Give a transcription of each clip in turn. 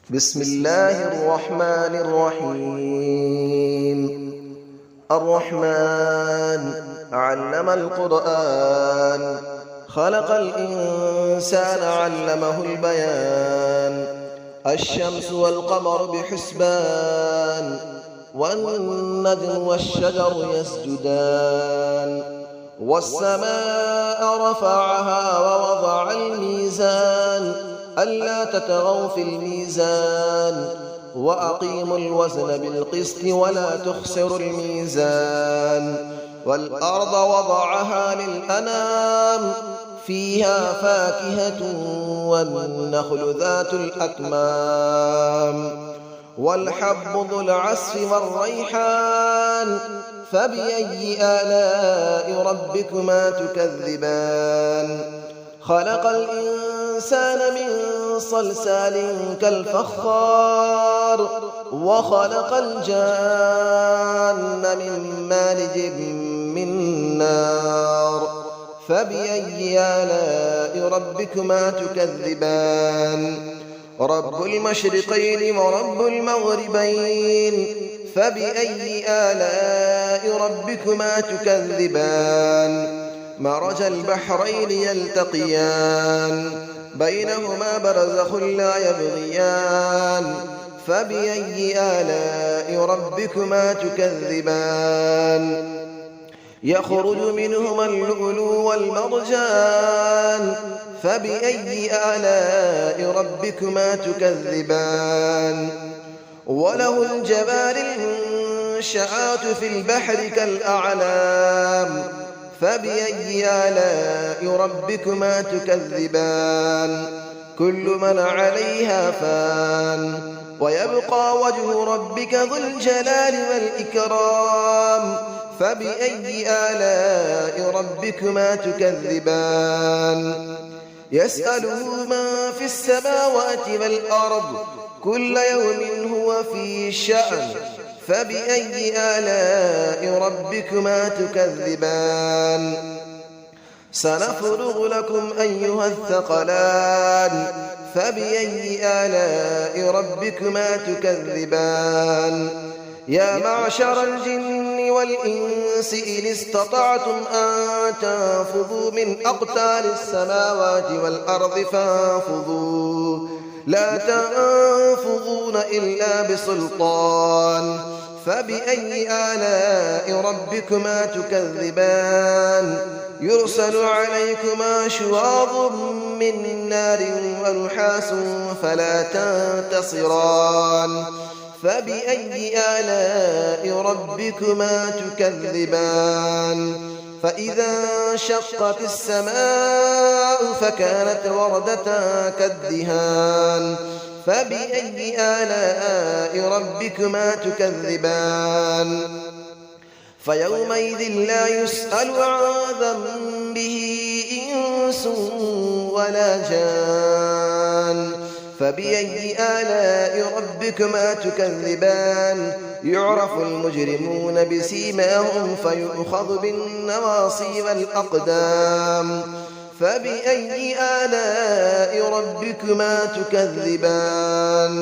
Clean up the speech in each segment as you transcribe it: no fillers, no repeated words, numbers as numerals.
بسم الله الرحمن الرحيم. الرحمن علم القرآن، خلق الإنسان علمه البيان. الشمس والقمر بحسبان، والنجم والشجر يسجدان. والسماء رفعها ووضع الميزان، ألا تطغوا في الميزان، وأقيموا الوزن بالقسط ولا تخسروا الميزان. والأرض وضعها للأنام، فيها فاكهة والنخل ذات الأكمام. والحب ذو العصف والريحان، فبأي آلاء ربكما تكذبان. خلق الإنسان من صلصال كالفخار، وخلق الجان من مارج من نار. فبأي آلاء ربكما تكذبان. رب المشرقين ورب المغربين، فبأي آلاء ربكما تكذبان. مرج البحرين يلتقيان، بينهما برزخ لا يبغيان. فبأي آلاء ربكما تكذبان. يخرج منهما اللؤلؤ والمرجان، فبأي آلاء ربكما تكذبان. وله الجوار المنشآت في البحر كالأعلام، فبأي آلاء ربكما تكذبان. كل من عليها فان، ويبقى وجه ربك ذو الجلال والإكرام. فبأي آلاء ربكما تكذبان. يسأله من في السماوات والأرض، كل يوم هو في شأن. فبأي آلاء ربكما تكذبان. سنفرغ لكم أيها الثقلان، فبأي آلاء ربكما تكذبان. يا معشر الجن والإنس إن استطعتم أن تنفذوا من أقطار السماوات والأرض فانفذوا، لا تنفذون إلا بسلطان. فبأي آلاء ربكما تكذبان. يرسل عليكما شواظ من نار ونحاس فلا تنتصران. فبأي آلاء ربكما تكذبان. فإذا انشقت السماء فكانت وردة كالدهان. فبأي آلاء ربكما تكذبان. فيومئذ لا يسأل عن ذنبه إنس ولا جان. فبأي آلاء ربكما تكذبان. يعرف المجرمون بسيماهم فيؤخذ بالنواصي والأقدام. فبأي آلاء ربكما تكذبان.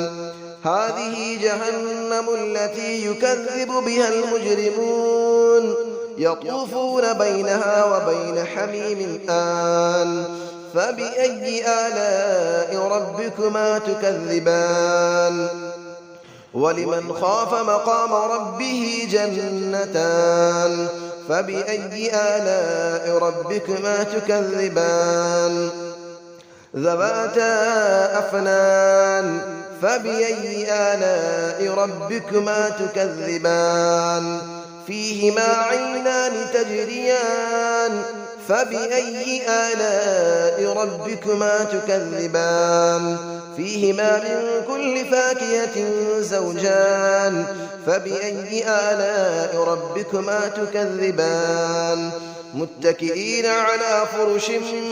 هذه جهنم التي يكذب بها المجرمون، يطوفون بينها وبين حميم آن. فبأي آلاء ربكما تكذبان. ولمن خاف مقام ربه جنتان. فبأي آلاء ربكما تكذبان. ذواتا أفنان. فبأي آلاء ربكما تكذبان. فيهما عينان تجريان. فبأي آلاء ربكما تكذبان. فيهما من كل فاكهة زوجان. فبأي آلاء ربكما تكذبان. متكئين على فرش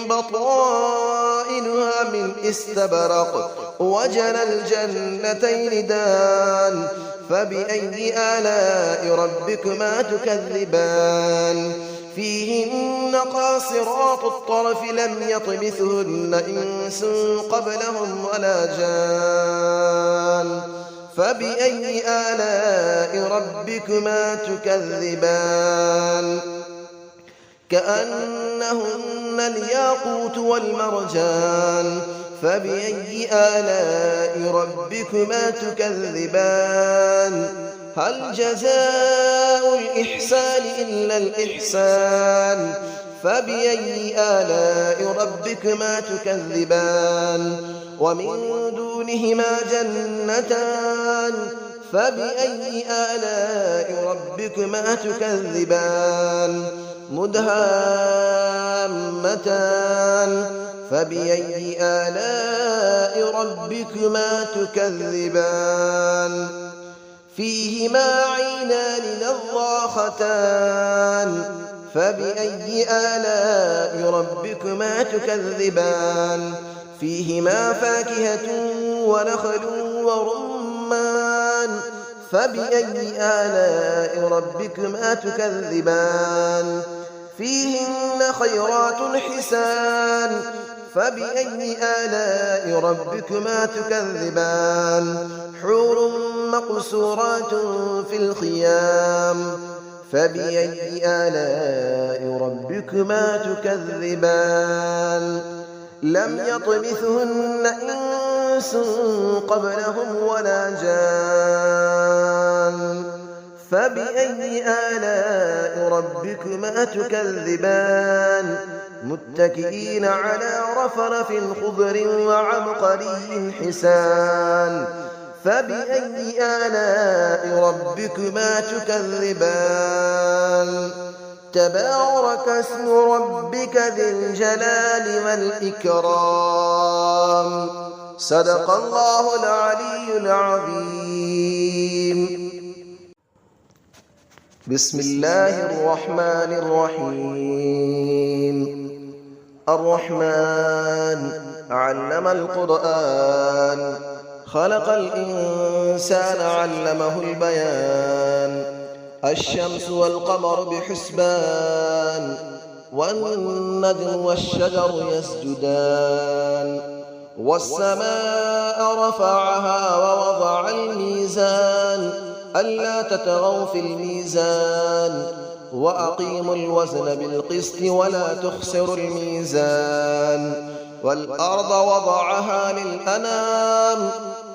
بطائنها من استبرق، وجنى الجنتين دان. فبأي آلاء ربكما تكذبان. فيهن قاصرات الطرف لم يطمثهن إنس قبلهم ولا جان. فبأي آلاء ربكما تكذبان كأنهن الياقوت والمرجان فبأي آلاء ربكما تكذبان هل جزاء الإحسان إلا الإحسان فبأي آلاء ربكما تكذبان ومن دونهما جنتان فبأي آلاء ربكما تكذبان مدهامتان فبأي آلاء ربكما تكذبان فيهما عينان نضاختان فبأي آلاء ربكما تكذبان فيهما فاكهة ونخل ورمان فبأي آلاء ربكما تكذبان فيهن خيرات حسان فبأي آلاء ربكما تكذبان حور مقصورات في الخيام فبأي آلاء ربكما تكذبان لم يطمثهن إنس قبلهم ولا جان فبأي آلاء ربكما تكذبان متكئين على رفرف خضر وعبقري حسان فبأي آلاء ربكما تكذبان تبارك اسم ربك ذي الجلال والإكرام صدق الله العلي العظيم بسم الله الرحمن الرحيم الرحمن علم القرآن خلق الإنسان علمه البيان الشمس والقمر بحسبان والنجم والشجر يسجدان والسماء رفعها ووضع الميزان ألا تطغوا في الميزان وأقيموا الوزن بالقسط ولا تخسروا الميزان والأرض وضعها للأنام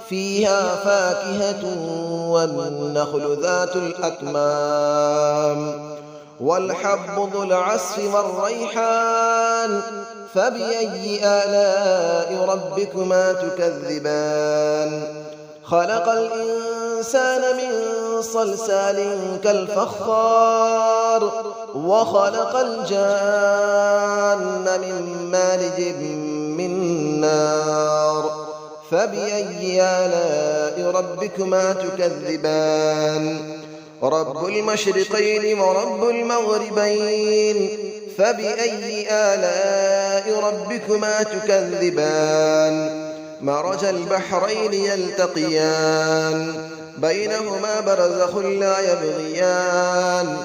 فيها فاكهة والنخل ذات الأكمام والحب ذو العصف والريحان فبأي آلاء ربكما تكذبان خلق الإنسان من صلصال كالفخار وخلق الجان من مارج من نار فبأي آلاء ربكما تكذبان رب المشرقين ورب المغربين فبأي آلاء ربكما تكذبان مرج البحرين يلتقيان بينهما برزخ لا يبغيان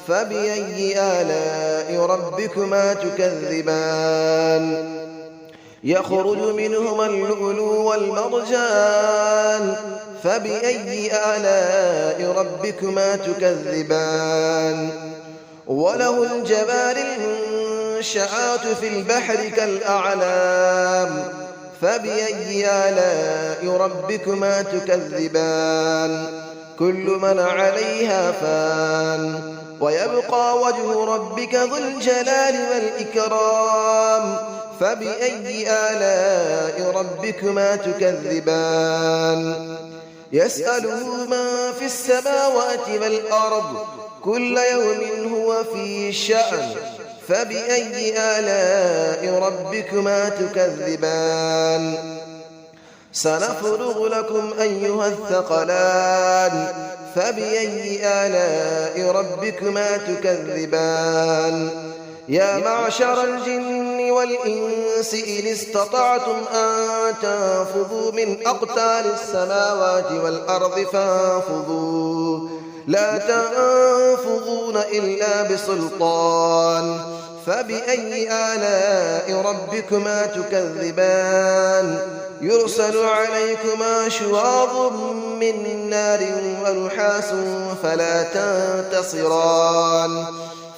فبأي آلاء ربكما تكذبان يخرج منهما اللؤلؤ والمرجان فبأي آلاء ربكما تكذبان وله الجبال المنشآت في البحر كالأعلام فبأي آلاء ربكما تكذبان كل من عليها فان ويبقى وجه ربك ذو الجلال والإكرام فبأي آلاء ربكما تكذبان يسأله من في السماوات والأرض كل يوم هو في شأن فبأي آلاء ربكما تكذبان سنفرغ لكم أيها الثقلان فبأي آلاء ربكما تكذبان يا معشر الجن والإنس إن استطعتم أن تنفذوا من أقطار السماوات والأرض فانفذوا لا تنفذون إلا بسلطان فبأي آلاء ربكما تكذبان يرسل عليكما شواظ من نار ونحاس فلا تنتصران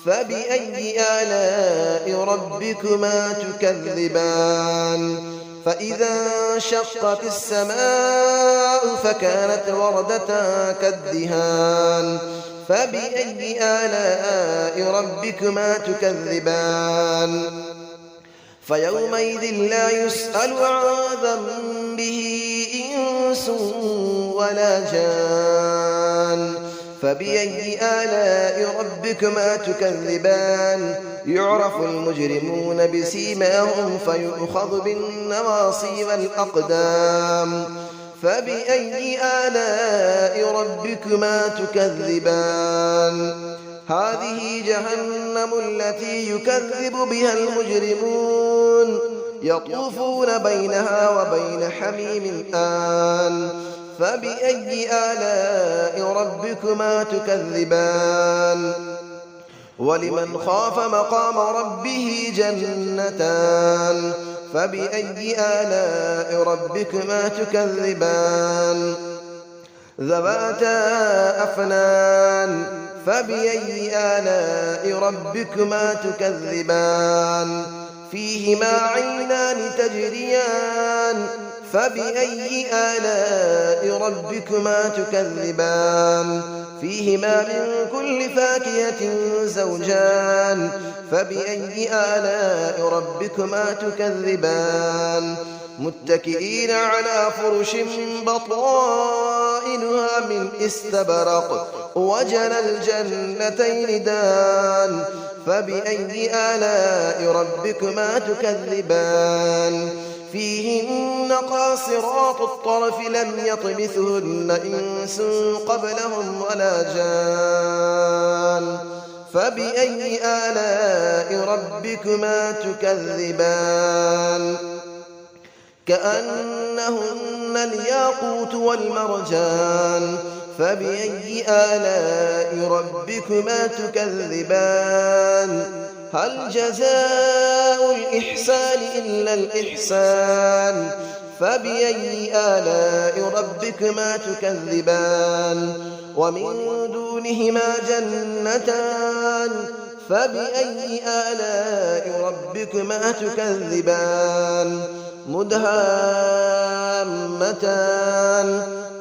فبأي آلاء ربكما تكذبان فإذا انشقت السماء فكانت وردة كالدهان فبأي آلاء ربكما تكذبان فيومئذ لا يسأل عن ذنبه إنس ولا جان فبأي آلاء ربكما تكذبان يعرف المجرمون بسيماهم فيؤخذ بالنواصي والأقدام فبأي آلاء ربكما تكذبان هذه جهنم التي يكذب بها المجرمون يطوفون بينها وبين حميم آن فبأي آلاء ربكما تكذبان ولمن خاف مقام ربه جنتان فبأي آلاء ربكما تكذبان ذواتا أفنان فبأي آلاء ربكما تكذبان فيهما عينان تجريان فبأي آلاء ربكما تكذبان فيهما من كل فاكهة زوجان فبأي آلاء ربكما تكذبان متكئين على فرش بطائنها من استبرق وجنى الجنتين دان فبأي آلاء ربكما تكذبان فيهن قاصرات الطرف لم يطمثهن إنس قبلهم ولا جان فبأي آلاء ربكما تكذبان كأنهن الياقوت والمرجان فبأي آلاء ربكما تكذبان هل جزاء الإحسان إلا الإحسان فبأي آلاء ربكما تكذبان ومن دونهما جنتان فبأي آلاء ربكما تكذبان مدهامتان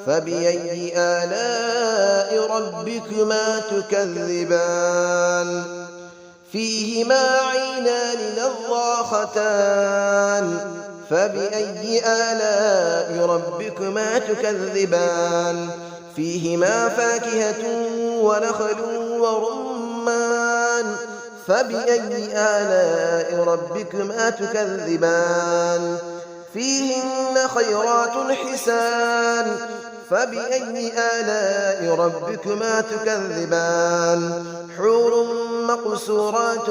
فبأي آلاء ربكما تكذبان فيهما عينان نضاختان فبأي آلاء ربكما تكذبان فيهما فاكهة ونخل ورمان فبأي آلاء ربكما تكذبان فيهن خيرات حسان فبأي آلاء ربكما تكذبان حور مقصورات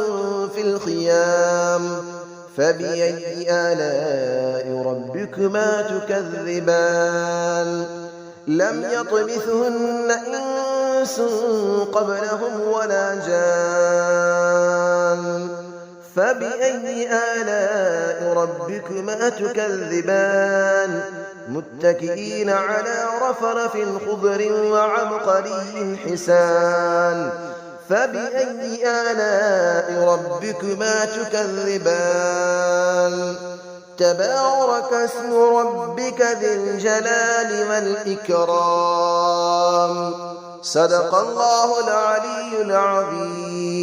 في الخيام فبأي آلاء ربكما تكذبان لم يطمثهن إنس قبلهم ولا جان فبأي آلاء ربكما تكذبان متكئين على رفرف خضر وعبقري حسان فبأي آلاء ربكما تكذبان تبارك اسم ربك ذي الجلال والإكرام صدق الله العلي العظيم.